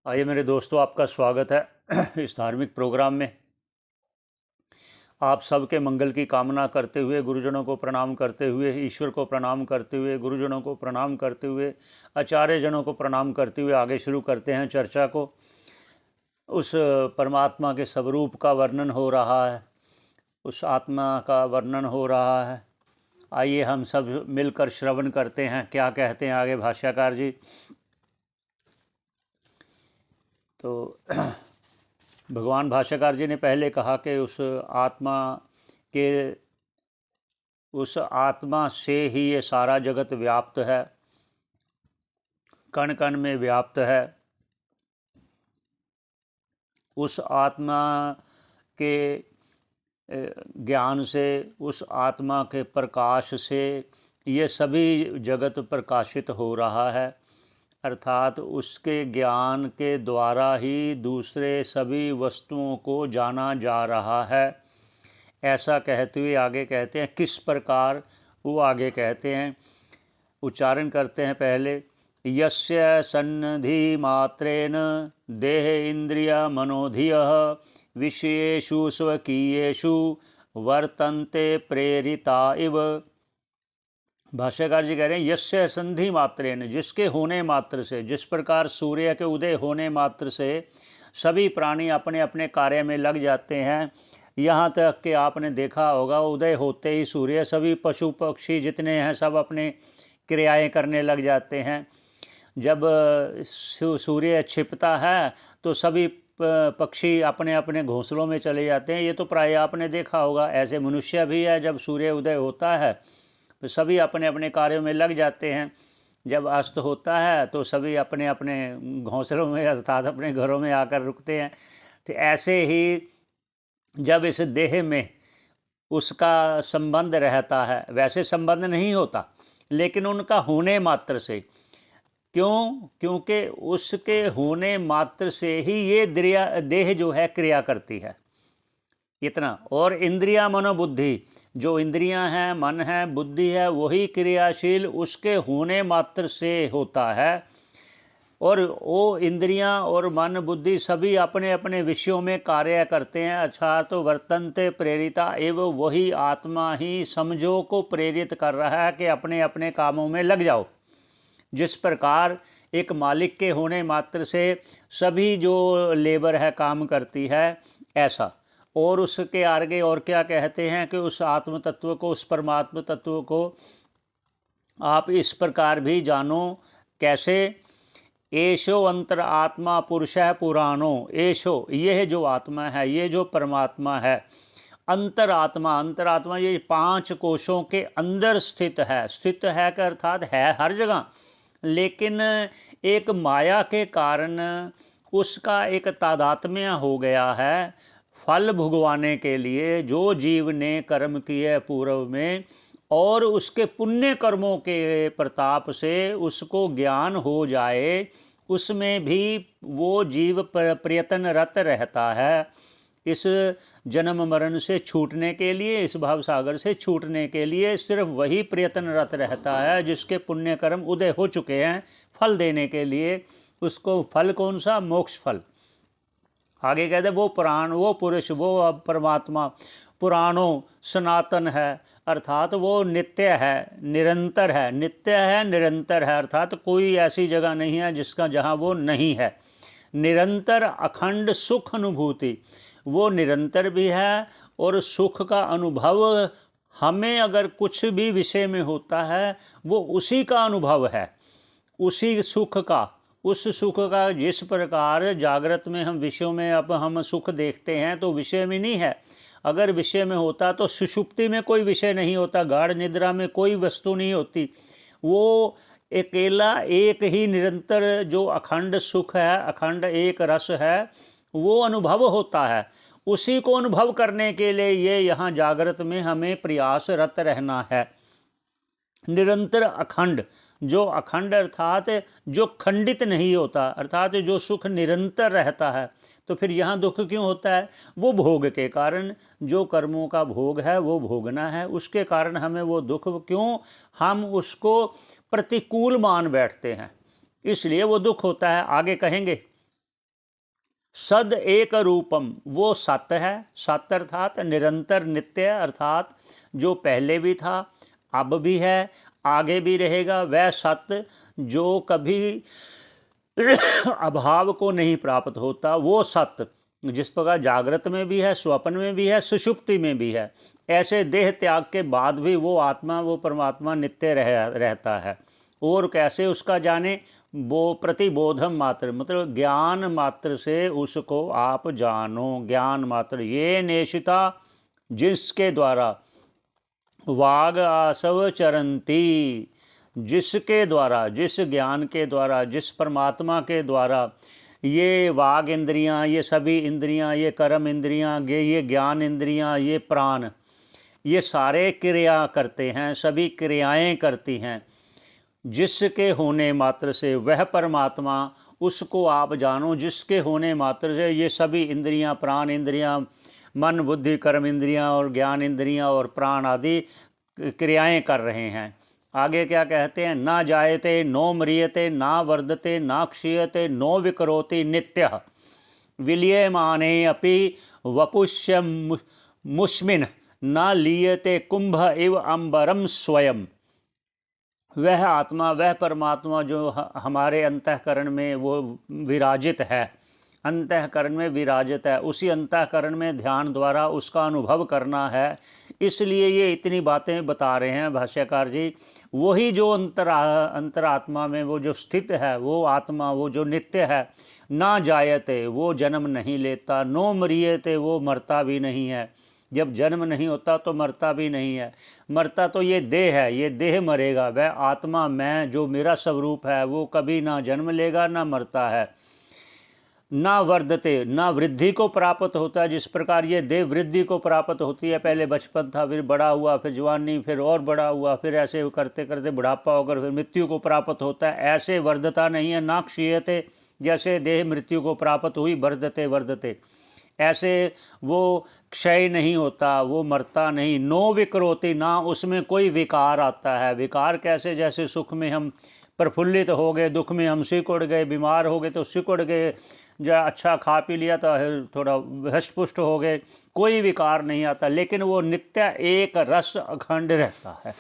आइए मेरे दोस्तों, आपका स्वागत है इस धार्मिक प्रोग्राम में। आप सबके मंगल की कामना करते हुए, गुरुजनों को प्रणाम करते हुए, ईश्वर को प्रणाम करते हुए, गुरुजनों को प्रणाम करते हुए, आचार्य जनों को प्रणाम करते हुए आगे शुरू करते हैं चर्चा को। उस परमात्मा के स्वरूप का वर्णन हो रहा है, उस आत्मा का वर्णन हो रहा है। आइए हम सब मिलकर श्रवण करते हैं क्या कहते हैं आगे भाष्यकार जी। तो भगवान भाष्यकार जी ने पहले कहा कि के उस आत्मा से ही ये सारा जगत व्याप्त है, कण कण में व्याप्त है। उस आत्मा के ज्ञान से, उस आत्मा के प्रकाश से ये सभी जगत प्रकाशित हो रहा है, अर्थात उसके ज्ञान के द्वारा ही दूसरे सभी वस्तुओं को जाना जा रहा है। ऐसा कहते हुए आगे कहते हैं किस प्रकार, वो आगे कहते हैं, उच्चारण करते हैं पहले। यस्य सन्निधि मात्रेण देह इंद्रिय मनोधियः विषयेषु स्वकीयेषु वर्तन्ते प्रेरिता इव। भाष्यकार जी कह रहे हैं यस्य संधि मात्रेण, जिसके होने मात्र से, जिस प्रकार सूर्य के उदय होने मात्र से सभी प्राणी अपने अपने कार्य में लग जाते हैं। यहाँ तक कि आपने देखा होगा उदय होते ही सूर्य, सभी पशु पक्षी जितने हैं सब अपने क्रियाएं करने लग जाते हैं। जब सूर्य छिपता है तो सभी पक्षी अपने अपने घोंसलों में चले जाते हैं। ये तो प्राय आपने देखा होगा। ऐसे मनुष्य भी है, जब सूर्य उदय होता है तो सभी अपने अपने कार्यों में लग जाते हैं। जब अस्त होता है तो सभी अपने अपने घोंसलों में अर्थात अपने घरों में आकर रुकते हैं। तो ऐसे ही जब इस देह में उसका संबंध रहता है, वैसे संबंध नहीं होता लेकिन उनका होने मात्र से, क्योंकि उसके होने मात्र से ही ये देह जो है क्रिया करती है, इतना। और इंद्रिया मनोबुद्धि, जो इंद्रियां हैं, मन है, बुद्धि है, वही क्रियाशील उसके होने मात्र से होता है। और वो इंद्रियां और मन बुद्धि सभी अपने अपने विषयों में कार्य करते हैं। अच्छा, तो वर्तन्ते प्रेरिता एवं वही आत्मा ही समझो को प्रेरित कर रहा है कि अपने अपने कामों में लग जाओ। जिस प्रकार एक मालिक के होने मात्र से सभी जो लेबर है काम करती है, ऐसा। और उसके आगे और क्या कहते हैं कि उस आत्म तत्व को, उस परमात्म तत्व को आप इस प्रकार भी जानो। कैसे? एशो अंतर आत्मा पुरुष है पुराणो। एशो, यह जो आत्मा है, ये जो परमात्मा है, अंतरात्मा, अंतरात्मा ये 5 कोशों के अंदर स्थित है। स्थित है का अर्थात है हर जगह, लेकिन एक माया के कारण उसका एक तादात्म्य हो गया है। फल भुगवाने के लिए जो जीव ने कर्म किए पूर्व में, और उसके पुण्य कर्मों के प्रताप से उसको ज्ञान हो जाए, उसमें भी वो जीव प्रयत्नरत रहता है इस जन्म मरण से छूटने के लिए, इस भाव सागर से छूटने के लिए। सिर्फ वही प्रयत्नरत रहता है जिसके पुण्य कर्म उदय हो चुके हैं फल देने के लिए। उसको फल कौन सा? मोक्ष फल। आगे कहते वो प्राण, वो पुरुष, वो परमात्मा पुराणों सनातन है, अर्थात वो नित्य है, निरंतर है। नित्य है, निरंतर है, अर्थात कोई ऐसी जगह नहीं है जिसका जहाँ वो नहीं है। निरंतर अखंड सुख अनुभूति, वो निरंतर भी है और सुख का अनुभव हमें अगर कुछ भी विषय में होता है वो उसी का अनुभव है, उसी सुख का। उस सुख का जिस प्रकार जागृत में हम विषयों में अब हम सुख देखते हैं तो विषय में नहीं है। अगर विषय में होता तो सुषुप्ति में कोई विषय नहीं होता, गाढ़ निद्रा में कोई वस्तु नहीं होती। वो अकेला एक ही निरंतर जो अखंड सुख है, अखंड एक रस है, वो अनुभव होता है। उसी को अनुभव करने के लिए ये यहाँ जागृत में हमें प्रयासरत रहना है। निरंतर अखंड, जो अखंड अर्थात जो खंडित नहीं होता, अर्थात जो सुख निरंतर रहता है। तो फिर यहाँ दुख क्यों होता है? वो भोग के कारण, जो कर्मों का भोग है वो भोगना है, उसके कारण हमें वो दुख क्यों, हम उसको प्रतिकूल मान बैठते हैं, इसलिए वो दुख होता है। आगे कहेंगे सद एक रूपम, वो सत है, सत अर्थात निरंतर नित्य, अर्थात जो पहले भी था अब भी है आगे भी रहेगा, वह सत जो कभी अभाव को नहीं प्राप्त होता, वो सत्य जिस प्रकार जागृत में भी है, स्वप्न में भी है, सुषुप्ति में भी है, ऐसे देह त्याग के बाद भी वो आत्मा, वो परमात्मा नित्य रहता है। और कैसे उसका जाने, वो प्रतिबोधम मात्र, मतलब ज्ञान मात्र से उसको आप जानो, ज्ञान मात्र, ये नेशिता जिसके द्वारा वाग आसव चरंती, जिसके द्वारा, जिस ज्ञान के द्वारा, जिस परमात्मा के द्वारा ये वाग इंद्रियां, ये सभी इंद्रियां, ये कर्म इंद्रियां, ये ज्ञान इंद्रियां, ये प्राण, ये सारे क्रिया करते हैं, सभी क्रियाएं करती हैं, जिसके होने मात्र से वह परमात्मा, उसको आप जानो, जिसके होने मात्र से ये सभी इंद्रियां, प्राण इंद्रियां, मन बुद्धि कर्म इंद्रियां और ज्ञान इंद्रियां और प्राण आदि क्रियाएं कर रहे हैं। आगे क्या कहते हैं, ना जायते नो म्रियते ना वर्धते ना क्षीयते नो विकरोति नित्यः विलीयमाने अपि वपुष्य मुष्मिन न लीयते कुंभ इव अंबरम स्वयं। वह आत्मा, वह परमात्मा जो हमारे अंतःकरण में वो विराजित है, अंतःकरण में विराजित है, उसी अंतःकरण में ध्यान द्वारा उसका अनुभव करना है। इसलिए ये इतनी बातें बता रहे हैं भाष्यकार जी। वही जो अंतरात्मा में वो जो स्थित है, वो आत्मा, वो जो नित्य है, ना जायते, वो जन्म नहीं लेता, नो मरियते, वो मरता भी नहीं है। जब जन्म नहीं होता तो मरता भी नहीं है, मरता तो ये देह है, ये देह मरेगा, वह आत्मा मैं जो मेरा स्वरूप है वो कभी ना जन्म लेगा ना मरता है। ना वर्धते, ना वृद्धि को प्राप्त होता है, जिस प्रकार ये देह वृद्धि को प्राप्त होती है, पहले बचपन था, फिर बड़ा हुआ, फिर जवानी, फिर और बड़ा हुआ, फिर ऐसे करते करते बुढ़ापा होकर फिर मृत्यु को प्राप्त होता है, ऐसे वर्धता नहीं है। ना क्षीयते, जैसे देह मृत्यु को प्राप्त हुई, वर्धते वर्धते, ऐसे वो क्षय नहीं होता, वो मरता नहीं। नो विकरोति, ना उसमें कोई विकार आता है। विकार कैसे, जैसे सुख में हम प्रफुल्लित हो गए, दुख में हम सिकुड़ गए, बीमार हो गए तो सिकुड़ गए, जो अच्छा खा पी लिया तो थोड़ा हष्ट पुष्ट हो गए, कोई विकार नहीं आता, लेकिन वो नित्य एक रस अखंड रहता है।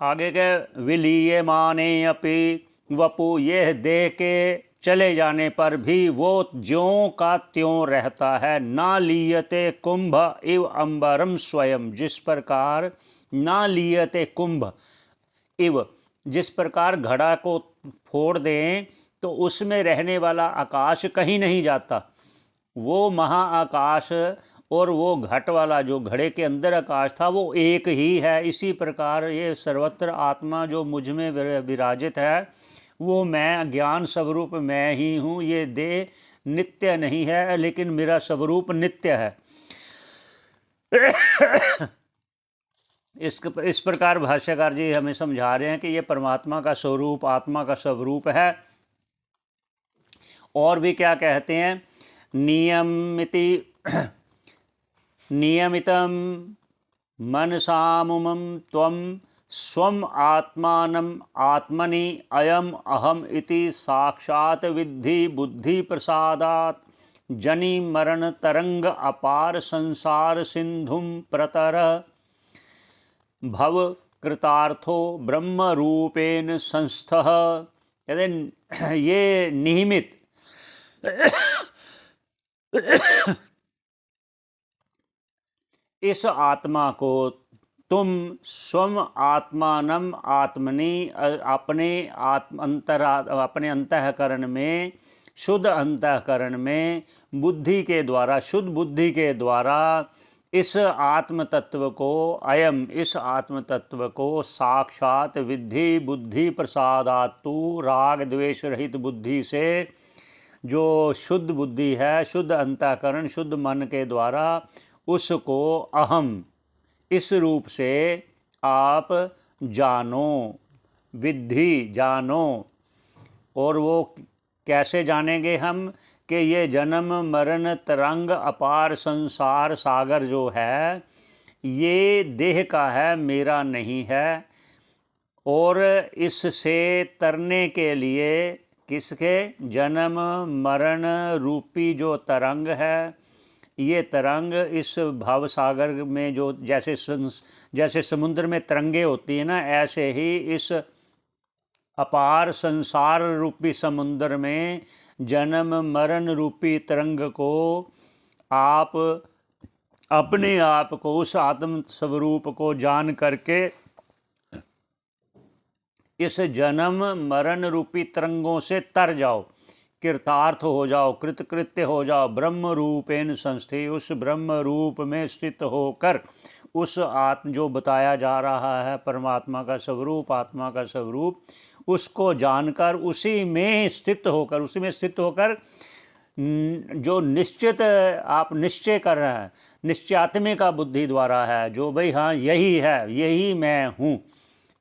आगे के विलीयमाने अपि वपु, यह देह के चले जाने पर भी वो ज्यों का त्यों रहता है। ना लीयते कुंभ इव अंबरम स्वयं, जिस प्रकार ना लीयते कुंभ इव, जिस प्रकार घड़ा को फोड़ दें तो उसमें रहने वाला आकाश कहीं नहीं जाता, वो महाआकाश और वो घट वाला जो घड़े के अंदर आकाश था वो एक ही है। इसी प्रकार ये सर्वत्र आत्मा जो मुझ में विराजित है, वो मैं, ज्ञान स्वरूप मैं ही हूँ। ये देह नित्य नहीं है, लेकिन मेरा स्वरूप नित्य है। इस प्रकार भाष्यकार जी हमें समझा रहे हैं कि ये परमात्मा का स्वरूप, आत्मा का स्वरूप है। और भी क्या कहते हैं, नियमितम मनसामुमं त्वं स्वम आत्मानम आत्मनि अयम अहम इति साक्षात विद्धि बुद्धि प्रसादात जनि मरण तरंग अपार संसार सिंधुम प्रतर भव कृतार्थो ब्रह्म रूपेण संस्थः। कहते ये नियमित इस आत्मा को तुम स्वम आत्मानम आत्मनि, अपने अंतःकरण में, शुद्ध अंतःकरण में बुद्धि के द्वारा, शुद्ध बुद्धि के द्वारा इस आत्म तत्व को, अयम इस आत्म तत्व को साक्षात विद्धि बुद्धि प्रसादात, तू राग द्वेष रहित बुद्धि से, जो शुद्ध बुद्धि है, शुद्ध अंतःकरण, शुद्ध मन के द्वारा उसको अहम इस रूप से आप जानो, विद्धि जानो। और वो कैसे जानेंगे हम, कि ये जन्म मरण तरंग अपार संसार सागर जो है ये देह का है, मेरा नहीं है। और इससे तरने के लिए किसके? जन्म मरण रूपी जो तरंग है, ये तरंग इस भाव सागर में जो जैसे समुद्र में तरंगे होती है ना, ऐसे ही इस अपार संसार रूपी समुद्र में जन्म मरण रूपी तरंग को आप अपने आप को, उस आत्म स्वरूप को जान करके इस जन्म मरण रूपी तरंगों से तर जाओ, कृतार्थ हो जाओ, कृतकृत्य हो जाओ, ब्रह्म रूपेण संस्थे, उस ब्रह्म रूप में स्थित होकर उस आत्म जो बताया जा रहा है परमात्मा का स्वरूप, आत्मा का स्वरूप, उसको जानकर उसी में स्थित होकर जो निश्चित आप निश्चय कर रहे हैं, निश्चयात्मिका बुद्धि द्वारा है, जो भाई हाँ यही है, यही मैं हूँ,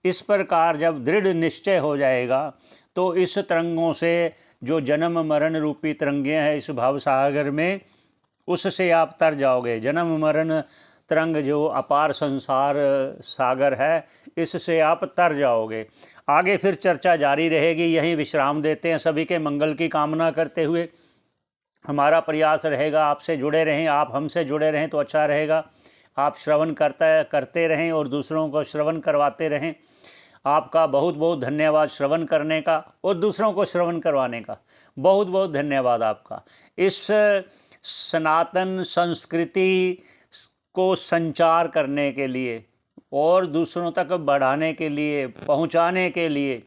इस प्रकार जब दृढ़ निश्चय हो जाएगा तो इस तरंगों से जो जन्म मरण रूपी तरंगे हैं इस भाव सागर में, उससे आप तर जाओगे। जन्म मरण तरंग जो अपार संसार सागर है, इससे आप तर जाओगे। आगे फिर चर्चा जारी रहेगी, यहीं विश्राम देते हैं। सभी के मंगल की कामना करते हुए हमारा प्रयास रहेगा आपसे जुड़े रहें, आप हमसे जुड़े रहें तो अच्छा रहेगा। आप श्रवण करते रहें और दूसरों को श्रवण करवाते रहें। आपका बहुत बहुत धन्यवाद श्रवण करने का और दूसरों को श्रवण करवाने का। बहुत बहुत धन्यवाद आपका। इस सनातन संस्कृति को संचार करने के लिए और दूसरों तक बढ़ाने के लिए, पहुंचाने के लिए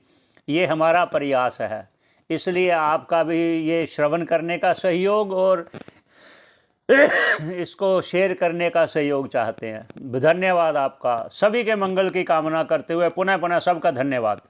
ये हमारा प्रयास है। इसलिए आपका भी ये श्रवण करने का सहयोग और इसको शेयर करने का सहयोग चाहते हैं। धन्यवाद आपका। सभी के मंगल की कामना करते हुए पुनः सबका धन्यवाद।